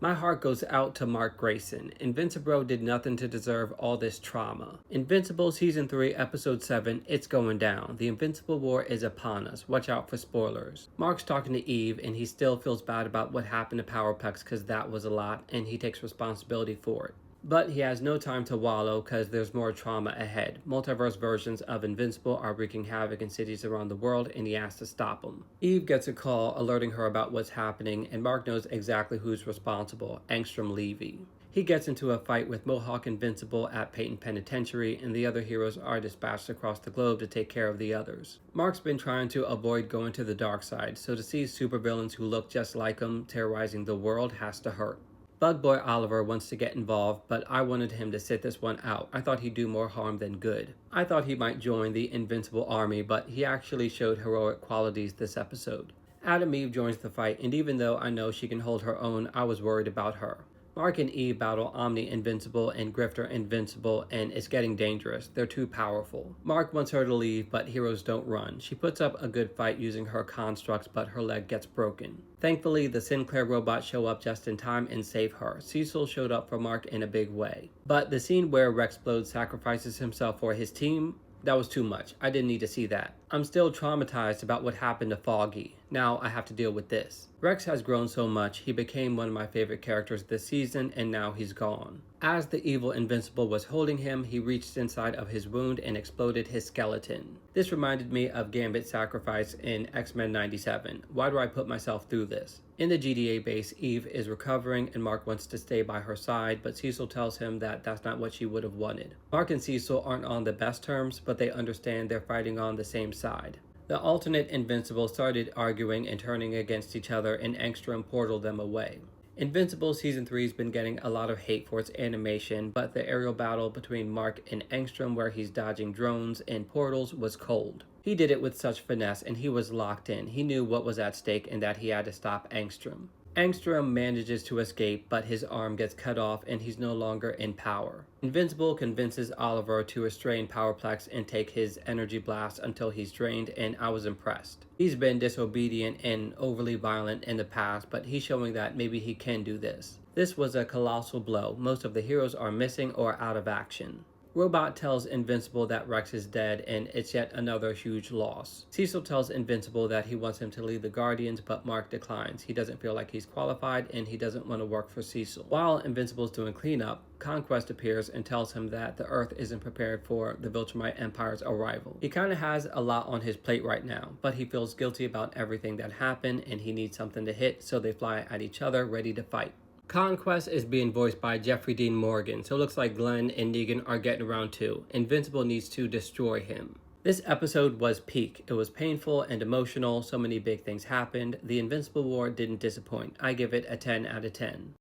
My heart goes out to Mark Grayson. Invincible did nothing to deserve all this trauma. Invincible Season 3, Episode 7, It's Going Down. The Invincible War is upon us. Watch out for spoilers. Mark's talking to Eve, and he still feels bad about what happened to Powerpucks because that was a lot, and he takes responsibility for it. But he has no time to wallow because there's more trauma ahead. Multiverse versions of Invincible are wreaking havoc in cities around the world, and he has to stop them. Eve gets a call alerting her about what's happening, and Mark knows exactly who's responsible: Angstrom Levy. He gets into a fight with Mohawk Invincible at Peyton Penitentiary, and the other heroes are dispatched across the globe to take care of the others. Mark's been trying to avoid going to the dark side, so to see supervillains who look just like him terrorizing the world has to hurt. Bug Boy Oliver wants to get involved, but I wanted him to sit this one out. I thought he'd do more harm than good. I thought he might join the Invincible Army, but he actually showed heroic qualities this episode. Adam Eve joins the fight, and even though I know she can hold her own, I was worried about her. Mark and Eve battle Omni Invincible and Grifter Invincible, and it's getting dangerous. They're too powerful. Mark wants her to leave, but heroes don't run. She puts up a good fight using her constructs, but her leg gets broken. Thankfully, the Sinclair robots show up just in time and save her. Cecil showed up for Mark in a big way. But the scene where Rexplode sacrifices himself for his team, that was too much. I didn't need to see that. I'm still traumatized about what happened to Foggy. Now I have to deal with this. Rex has grown so much, he became one of my favorite characters this season, and now he's gone. As the evil Invincible was holding him, he reached inside of his wound and exploded his skeleton. This reminded me of Gambit's sacrifice in X-Men 97. Why do I put myself through this? In the GDA base, Eve is recovering and Mark wants to stay by her side, but Cecil tells him that that's not what she would have wanted. Mark and Cecil aren't on the best terms, but they understand they're fighting on the same side. The alternate Invincible started arguing and turning against each other, and Angstrom portaled them away. Invincible Season 3 has been getting a lot of hate for its animation, but the aerial battle between Mark and Angstrom where he's dodging drones and portals was cold. He did it with such finesse and he was locked in. He knew what was at stake and that he had to stop Angstrom. Angstrom manages to escape, but his arm gets cut off and he's no longer in power. Invincible convinces Oliver to restrain Powerplex and take his energy blast until he's drained, and I was impressed. He's been disobedient and overly violent in the past, but he's showing that maybe he can do this. This was a colossal blow. Most of the heroes are missing or out of action. Robot tells Invincible that Rex is dead, and it's yet another huge loss. Cecil tells Invincible that he wants him to lead the Guardians, but Mark declines. He doesn't feel like he's qualified, and he doesn't want to work for Cecil. While Invincible's doing cleanup, Conquest appears and tells him that the Earth isn't prepared for the Viltrumite Empire's arrival. He kinda has a lot on his plate right now, but he feels guilty about everything that happened, and he needs something to hit, so they fly at each other, ready to fight. Conquest is being voiced by Jeffrey Dean Morgan, so it looks like Glenn and Negan are getting around too. Invincible needs to destroy him. This episode was peak. It was painful and emotional, so many big things happened. The Invincible War didn't disappoint. I give it a 10 out of 10.